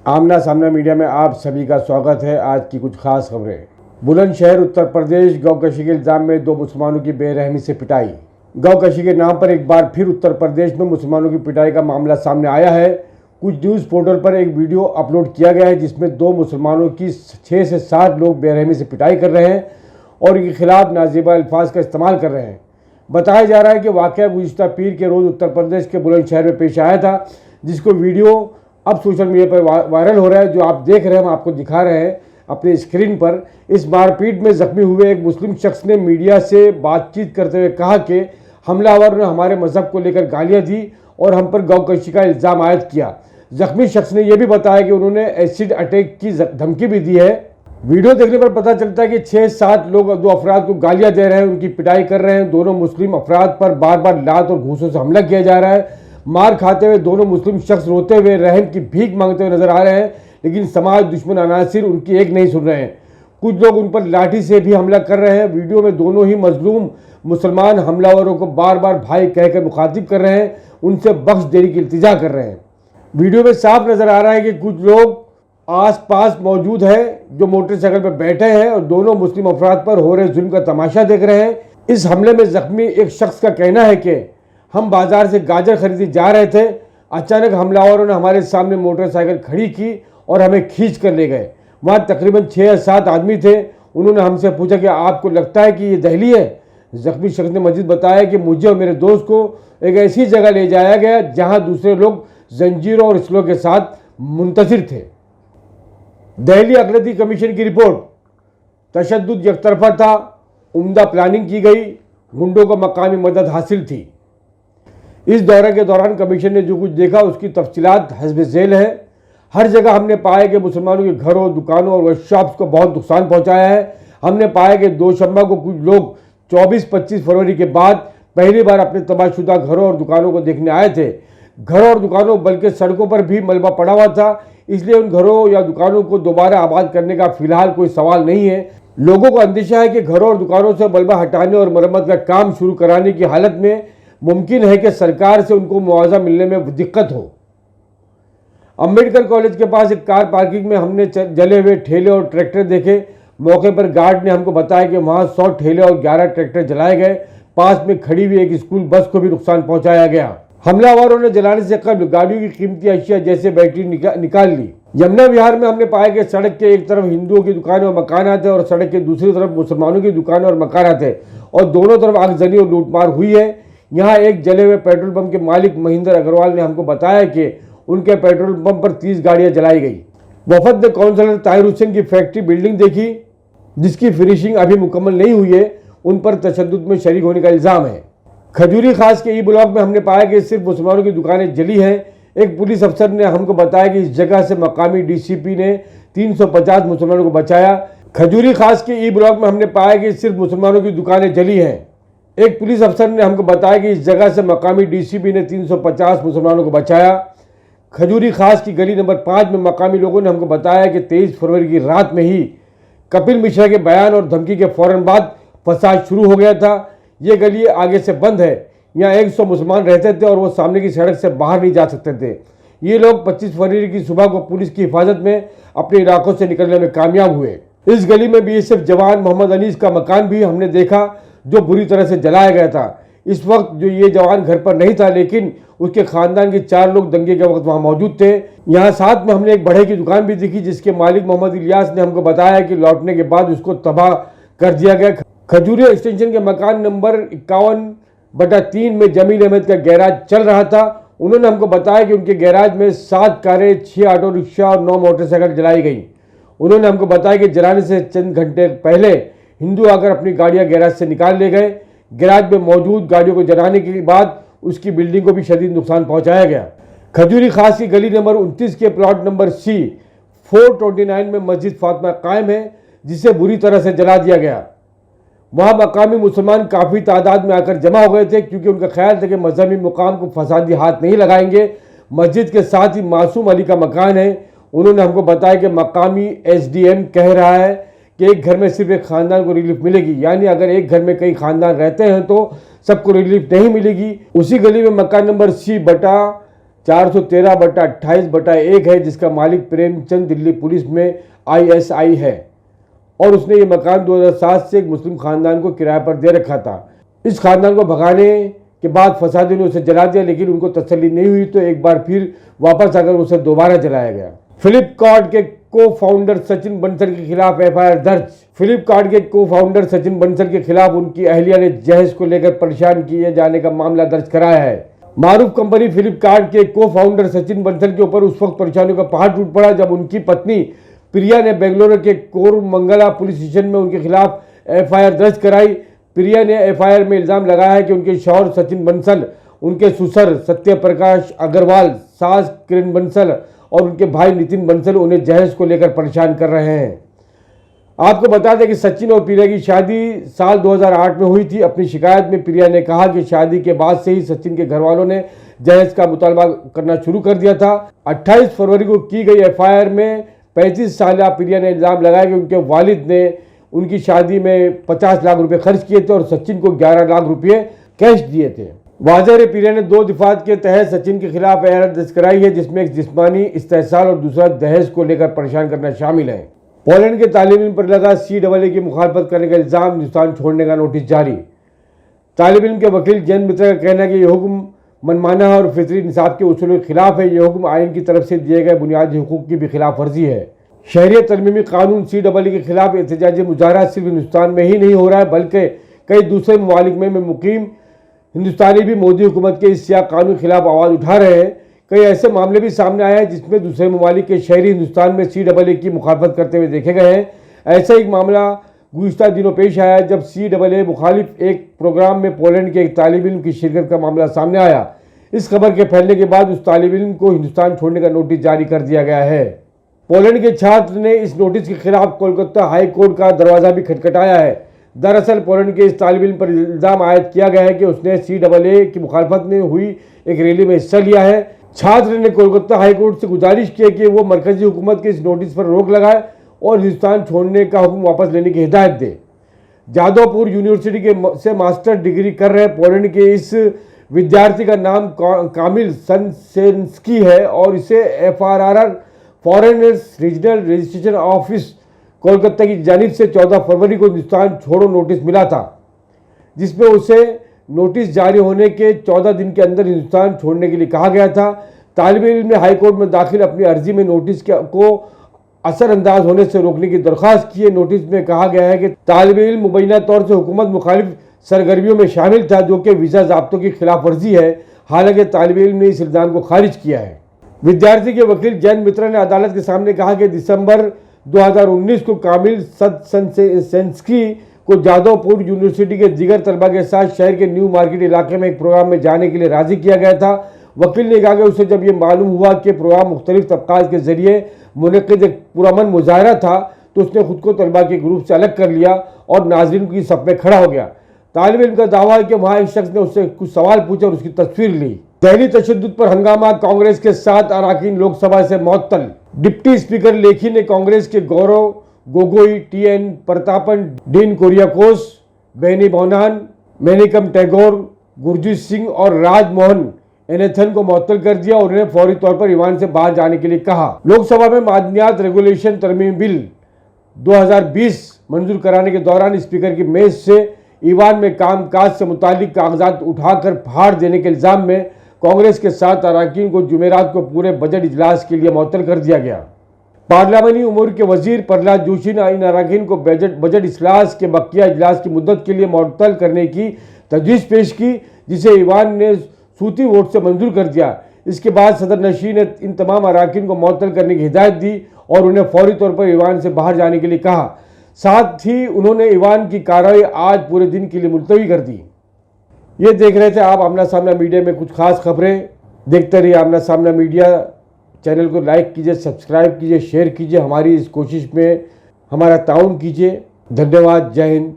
आमना सामना मीडिया में आप सभी का स्वागत है। आज की कुछ खास खबरें। बुलंदशहर उत्तर प्रदेश गौकशी के इल्जाम में 2 मुसलमानों की बेरहमी से पिटाई। गौकशी के नाम पर एक बार फिर उत्तर प्रदेश में मुसलमानों की पिटाई का मामला सामने आया है। कुछ न्यूज़ पोर्टल पर एक वीडियो अपलोड किया गया है जिसमें 2 मुसलमानों की 6 से 7 लोग बेरहमी से पिटाई कर रहे हैं और इनके खिलाफ नाजीबा अल्फाज का इस्तेमाल कर रहे हैं। बताया जा रहा है कि वाक़या गुज़िश्ता पीर के रोज़ उत्तर प्रदेश के बुलंदशहर में पेश आया था, जिसको वीडियो अब सोशल मीडिया पर वायरल हो रहा है। जो आप देख रहे हैं, हम आपको दिखा रहे हैं अपने स्क्रीन पर। इस मारपीट में जख्मी हुए एक मुस्लिम शख्स ने मीडिया से बातचीत करते हुए कहा कि हमलावर ने हमारे मजहब को लेकर गालियां दी और हम पर गौकशी का इल्ज़ाम आयद किया। जख्मी शख्स ने यह भी बताया कि उन्होंने एसिड अटैक की धमकी भी दी है। वीडियो देखने पर पता चलता है कि 6-7 लोग 2 अफराद को गालियां दे रहे हैं, उनकी पिटाई कर रहे हैं। दोनों मुस्लिम अफराद पर बार बार लात और घूंसों से हमला किया जा रहा है। मार खाते हुए दोनों मुस्लिम शख्स रोते हुए रहम की भीख मांगते हुए नजर आ रहे हैं, लेकिन समाज दुश्मन अनासिर उनकी एक नहीं सुन रहे हैं। कुछ लोग उन पर लाठी से भी हमला कर रहे हैं। वीडियो में दोनों ही मजलूम मुसलमान हमलावरों को बार बार भाई कहकर मुखातिब कर रहे हैं, उनसे बख्श देने की इल्तिजा कर रहे हैं। वीडियो में साफ नजर आ रहा है कि कुछ लोग आस पास मौजूद है जो मोटरसाइकिल पर बैठे हैं और दोनों मुस्लिम अफराद पर हो रहे जुल्म का तमाशा देख रहे हैं। इस हमले में जख्मी एक शख्स का कहना है कि हम बाजार से गाजर खरीदने जा रहे थे, अचानक हमलावरों ने हमारे सामने मोटरसाइकिल खड़ी की और हमें खींच कर ले गए। वहाँ तकरीबन 6 या 7 आदमी थे। उन्होंने हमसे पूछा कि आपको लगता है कि ये दहली है? जख्मी शख्स ने मजीद बताया कि मुझे और मेरे दोस्त को एक ऐसी जगह ले जाया गया जहाँ दूसरे लोग जंजीरों और इसलों के साथ मुंतशिर थे। दिल्ली अदालती कमीशन की रिपोर्ट, तशद्दुद एकतरफा था, उम्दा प्लानिंग की गई, गुंडों को मकामी मदद हासिल थी। इस दौरे के दौरान कमीशन ने जो कुछ देखा उसकी तफसीलात हस्बे झेल है। हर जगह हमने पाया कि मुसलमानों के घरों, दुकानों और वर्कशॉप्स को बहुत नुकसान पहुंचाया है। हमने पाया कि दोशंबा को कुछ लोग 24-25 फरवरी के बाद पहली बार अपने तबाहशुदा घरों और दुकानों को देखने आए थे। घरों और दुकानों बल्कि सड़कों पर भी मलबा पड़ा हुआ था, इसलिए उन घरों या दुकानों को दोबारा आबाद करने का फिलहाल कोई सवाल नहीं है। लोगों को अंदेशा है कि घरों और दुकानों से मलबा हटाने और मरम्मत का काम शुरू कराने की हालत में मुमकिन है कि सरकार से उनको मुआवजा मिलने में दिक्कत हो। अंबेडकर कॉलेज के पास एक कार पार्किंग में हमने जले हुए ठेले और ट्रैक्टर देखे। मौके पर गार्ड ने हमको बताया कि वहां 100 ठेले और 11 ट्रैक्टर जलाए गए। पास में खड़ी हुई एक स्कूल बस को भी नुकसान पहुंचाया गया। हमलावरों ने जलाने से कबल गाड़ियों की कीमती अशिया जैसे बैटरी निकाल ली। यमुना विहार में हमने पाया कि सड़क के एक तरफ हिंदुओं की दुकानें और मकान थे और सड़क के दूसरी तरफ मुसलमानों की दुकानें और मकान थे और दोनों तरफ आगजनी और लूटमार हुई है। यहाँ एक जले हुए पेट्रोल पंप के मालिक महेंद्र अग्रवाल ने हमको बताया कि उनके पेट्रोल पंप पर 30 गाड़ियां जलाई गई। वफद ने काउंसलर ताहिर हुसैन की फैक्ट्री बिल्डिंग देखी जिसकी फिनिशिंग अभी मुकम्मल नहीं हुई है। उन पर तशद्दुद में शरीक होने का इल्ज़ाम है। खजूरी खास के ई ब्लॉक में हमने पाया कि सिर्फ मुसलमानों की दुकानें जली हैं। एक पुलिस अफसर ने हमको बताया कि इस जगह से मकामी डीसीपी ने 350 मुसलमानों को बचाया। खजूरी खास के ई ब्लॉक में हमने पाया कि सिर्फ मुसलमानों की दुकानें जली हैं। एक पुलिस अफसर ने हमको बताया कि इस जगह से मकामी डीसीपी ने 350 मुसलमानों को बचाया। खजूरी खास की गली नंबर 5 में मकामी लोगों ने हमको बताया कि 23 फरवरी की रात में ही कपिल मिश्रा के बयान और धमकी के फौरन बाद फसाद शुरू हो गया था। ये गली आगे से बंद है। यहाँ 100 मुसलमान रहते थे और वो सामने की सड़क से बाहर नहीं जा सकते थे। ये लोग 25 फरवरी की सुबह को पुलिस की हिफाजत में अपने इलाकों से निकलने में कामयाब हुए। इस गली में बीएसएफ जवान मोहम्मद अनीस का मकान भी हमने देखा जो बुरी तरह से जलाया गया था। इस वक्त जो ये जवान घर पर नहीं था, लेकिन उसके खानदान के 4 लोग दंगे के वक्त वहां मौजूद थे। यहाँ साथ में हमने एक बढ़ई की दुकान भी देखी जिसके मालिक मोहम्मद इलियास ने हमको बताया कि लौटने के बाद उसको तबाह कर दिया गया। खजूरी एक्सटेंशन के मकान नंबर 51/3 में जमील अहमद का गैराज चल रहा था। उन्होंने हमको बताया कि उनके गैराज में 7 कारें, 6 ऑटो रिक्शा और 9 मोटरसाइकिल जलाई गई। उन्होंने हमको बताया कि जलाने से चंद घंटे पहले हिंदू आकर अपनी गाड़ियां गैराज से निकाल ले गए। गैराज में मौजूद गाड़ियों को जलाने के बाद उसकी बिल्डिंग को भी शदीद नुकसान पहुंचाया गया। खजूरी खास की गली नंबर 29 के प्लॉट नंबर C 429 में मस्जिद फातिमा कायम है जिसे बुरी तरह से जला दिया गया। वहाँ मकामी मुसलमान काफ़ी तादाद में आकर जमा हो गए थे क्योंकि उनका ख्याल था कि मजहबी मुकाम को फसादी हाथ नहीं लगाएंगे। मस्जिद के साथ ही मासूम अली का मकान है। उन्होंने हमको बताया कि मकामी SDM कह रहा है कि एक घर में सिर्फ एक ख़ानदान को रिलीफ मिलेगी, यानी अगर एक घर में कई ख़ानदान रहते हैं तो सबको रिलीफ नहीं मिलेगी। उसी गली में मकान नंबर C/3 413/28/1 है, जिसका मालिक प्रेमचंद दिल्ली पुलिस में ISI है और उसने ये मकान 2007 से एक मुस्लिम खानदान को किराए पर दे रखा था। इस खानदान को भगाने के बाद फसादियों ने उसे जला दिया, लेकिन उनको तसल्ली नहीं हुई तो एक बार फिर वापस आकर उसे दोबारा जलाया गया। फ्लिपकार्ट के को फाउंडर सचिन बंसल के खिलाफ FIR दर्ज। फ्लिपकार्ट के को फाउंडर सचिन बंसल के खिलाफ उनकी अहलिया ने जहेज को लेकर परेशान किए जाने का मामला दर्ज कराया है। मारूफ कंपनी फ्लिपकार्ट के को फाउंडर सचिन बंसल के ऊपर उस वक्त परेशानियों का पहाड़ टूट पड़ा जब उनकी पत्नी प्रिया ने बेंगलुरु के कोरमंगला पुलिस स्टेशन में उनके खिलाफ FIR दर्ज कराई। प्रिया ने FIR में इल्जाम लगाया है कि उनके शौहर सचिन बंसल, उनके ससुर सत्य प्रकाश अग्रवाल, सास किरण बंसल और उनके भाई नितिन बंसल उन्हें जहेज को लेकर परेशान कर रहे हैं। आपको बता दें कि सचिन और प्रिया की शादी साल 2008 में हुई थी। अपनी शिकायत में प्रिया ने कहा कि शादी के बाद से ही सचिन के घर वालों ने जहेज का मुतालबा करना शुरू कर दिया था। 28 फरवरी को की गई FIR में 35 साल प्रिया ने इल्जाम लगाया कि उनके वालिद ने उनकी शादी में 50 लाख रुपए खर्च किए थे और सचिन को 11 लाख रुपए कैश दिए थे। वाजह प्रिया ने 2 दफात के तहत सचिन के खिलाफ FIR दर्ज कराई है, जिसमें एक जिस्मानी इस्तेहसाल और दूसरा दहेज को लेकर परेशान करना शामिल है। पोलैंड के तालिब इल्म पर लगा CAA की मुखालफत करने का इल्जाम, हिंदुस्तान छोड़ने का नोटिस जारी। तालिब इल्म के वकील जैन मित्रा का कहना है कि यह हुक्म मनमाना और फितरी इंसाफ के उसूलों के खिलाफ है। यह हुक्म आइन की तरफ से दिए गए बुनियादी हुकूक की भी खिलाफ वर्जी है। शहरियत तरमीमी कानून CAA के खिलाफ एहतजाजी मुजाहरा सिर्फ हिंदुस्तान में ही नहीं हो रहा है, बल्कि कई दूसरे ममालिक में मुकीम हिंदुस्तानी भी मोदी हुकूमत के इस सियाह कानून के खिलाफ आवाज़ उठा रहे हैं। कई ऐसे मामले भी सामने आए हैं जिसमें दूसरे ममालिक के शहरी हिंदुस्तान में CAA की मुखालफत करते हुए देखे गए हैं। ऐसा एक मामला गुज़िश्ता दिनों पेश आया जब CAA मुखालिफ एक प्रोग्राम में पोलैंड के एक तालिब इल्म की शिरकत का मामला सामने आया। इस खबर के फैलने के बाद उस तालिब इल्म को हिंदुस्तान छोड़ने का नोटिस जारी कर दिया गया है। पोलैंड के छात्र ने इस नोटिस के खिलाफ कोलकाता हाई कोर्ट का दरवाजा भी खटखटाया है। दरअसल पोलैंड के इस तालिब इल्म पर इल्ज़ाम आयद किया गया है कि उसने CAA की मुखालफत में हुई एक रैली में हिस्सा लिया है। छात्र ने कोलकाता हाई कोर्ट से गुजारिश की कि वो मरकजी हुकूमत के इस नोटिस पर रोक लगाए और हिंदुस्तान छोड़ने का हुक्म वापस लेने की हिदायत दे। जादवपुर यूनिवर्सिटी से मास्टर डिग्री कर रहे पोलैंड के इस विद्यार्थी का नाम कामिल सनसेंस्की है और इसे FRR foreigners regional registration office Kolkata की जानिब से 14 फरवरी को हिंदुस्तान छोड़ो नोटिस मिला था, जिसमें उसे नोटिस जारी होने के 14 दिन के अंदर हिंदुस्तान छोड़ने के लिए कहा गया था। तालिब इल्म ने हाई कोर्ट में दाखिल अपनी अर्जी में नोटिस को असरअंदाज होने से रोकने की दरख्वास्त की है। नोटिस में कहा गया है कि तालिब इल्म मुबैना तौर से हुकूमत मुखालिफ सरगर्मियों में शामिल था, जो कि वीज़ा ज़ाब्तों की खिलाफ वर्जी है। हालांकि तालिब इल्म ने इस इल्ज़ाम को खारिज किया है। विद्यार्थी के वकील जैन मित्रा ने अदालत के सामने कहा कि दिसंबर 2019 को कामिल सनसेंस्की को जादवपुर यूनिवर्सिटी के दीगर तलबा के साथ शहर के न्यू मार्केट इलाके में एक प्रोग्राम में जाने के लिए राजी किया गया था। वकील ने कहा कि उसे जब यह मालूम हुआ कि प्रोग्राम मुख्तलिफ तबकात के जरिए मुनक़िद एक पुरअमन मुजाहरा था तो उसने खुद को तलबा के ग्रुप से अलग कर लिया और नाज़रीन की सफ़ में खड़ा हो गया। तालिब इल्म का दावा है कि वहाँ एक शख्स ने उससे कुछ सवाल पूछे और उसकी तस्वीर ली। दहली तशद्दुद पर हंगामा, कांग्रेस के 7 अरकान लोकसभा से मुअत्तल। डिप्टी स्पीकर लेखी ने कांग्रेस के गौरव गोगोई, TN प्रतापन, डीन कुरियाकोस, बेनी बोनान, मेनिकम टैगोर, गुरजीत सिंह और राजमोहन एनेथन को मुअत्तल कर दिया और उन्हें फौरी तौर पर ईवान से बाहर जाने के लिए कहा। लोकसभा में मादनियात रेगुलेशन तरमीम बिल 2020 मंजूर कराने के दौरान स्पीकर की मेज से ईवान में कामकाज से मुतालिक कागजात उठाकर फाड़ देने के इल्जाम में कांग्रेस के 7 अरकान को जुमेरात को पूरे बजट इजलास के लिए मुअत्तल कर दिया गया। पार्लियामानी उमूर के वजीर प्रहलाद जोशी ने इन अरकान को बजट इजलास के बकिया इजलास की मुद्दत के लिए मुअत्तल करने की तजवीज़ पेश की, जिसे ईवान ने सूती वोट से मंजूर कर दिया। इसके बाद सदर नशीन ने इन तमाम अरकान को मुअत्तल करने की हिदायत दी और उन्हें फौरी तौर पर ईवान से बाहर जाने के लिए कहा। साथ ही उन्होंने ईवान की कार्रवाई आज पूरे दिन के लिए मुलतवी कर दी। ये देख रहे थे आप आमना सामना मीडिया में कुछ खास खबरें। देखते रहिए आमना सामना मीडिया। चैनल को लाइक कीजिए, सब्सक्राइब कीजिए, शेयर कीजिए। हमारी इस कोशिश में हमारा ताउन कीजिए। धन्यवाद। जय हिंद।